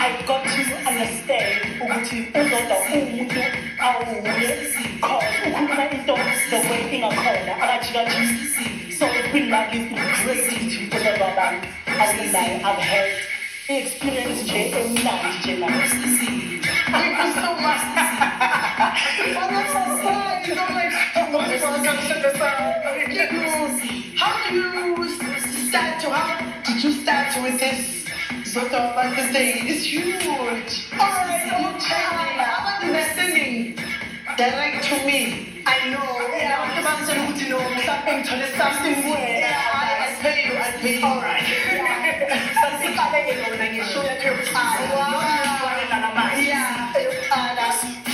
I've got to understand ukuthi uZodwa umuntu awuye cause ukhuluma into the way ingakhona akajikaji. So it's been lovely, it's been great teaching for everybody. I've had experience nje emnandi nje la. Thank you so much. Oh, that's so sad. You don't like how do you start to did you start with this sort of understanding? It's huge. Alright, I'm understanding. Direct to me. I know. Yeah, I'm about to know something where I pay you. Alright. Something I show that you're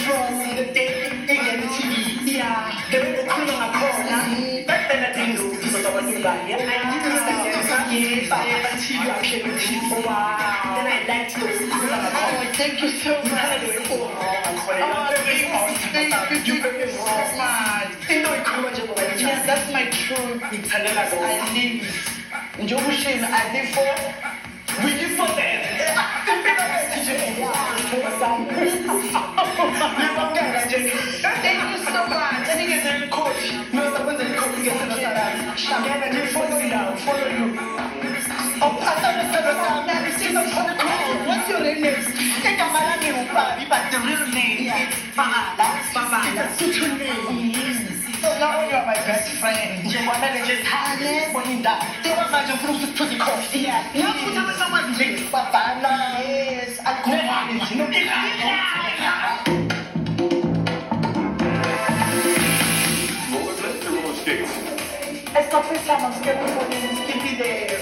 from the day in TV. Yeah. The way the crew are called, back then I didn't know this was about you guys. I Then I liked those. Oh, thank you so much. Thank you very much. Yes, that's my truth. I live. Njobushini, I live for. We live for them. Thank you so much. I think it's a coach. No, someone's a coach. Follow you. Oh, what's your name? But the real name is Baba. So now you're my best friend. You want to just have it when you die. They want my job to the coffee. Yeah. You have to tell someone this. Papa, nice. I go on. It's the first time I'm scared for this skippy there.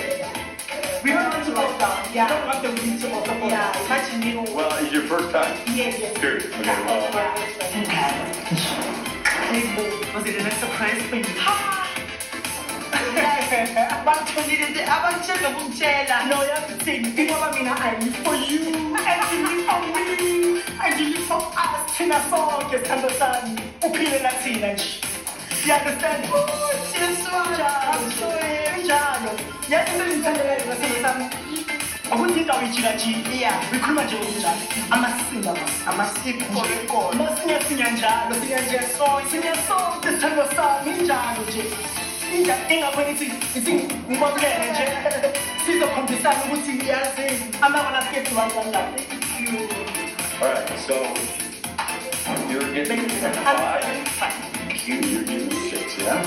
We don't want to go down. Yeah. We don't want the wind to open up. Yeah. Imagine you. Well, it's your first time? Yes. Period. Okay, well. Was it a nice surprise for you? No, you have to think. You know what I mean? I live for you. And you live for me. And you live for us. Tina song, you understand? Upile Latina. You understand? Oh, just one. I'm sorry. You have to listen. I wouldn't think I would yeah, we couldn't imagine I'm a singer. I'm a sick for a call. No singer, song, the time of song, ninja. Ninja, when it's we want to get she's a competition, I'm not going to get to one. Thank you. Alright, so you're getting 5. You're getting 6, yeah?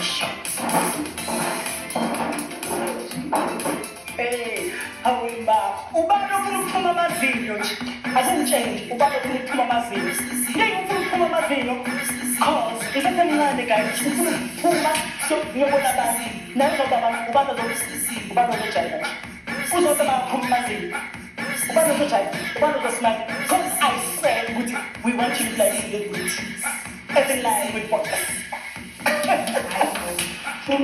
Hey, how are you? Ubano kuphuma amazinyo nje. Akuntshenje, ubano kuphuma amazinyo. Ngeke uphuma amazinyo. Cause isemncane guys. Uphuma so ngiyobona abantu. Nazo baba ubano zojayela. Uzoba phuma amazinyo. Ubano zojayela. Ubano zosmile. Cause I said we want you to play with every line with podcast. I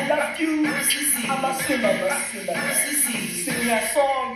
love you. I'm a sinner. Sing your song,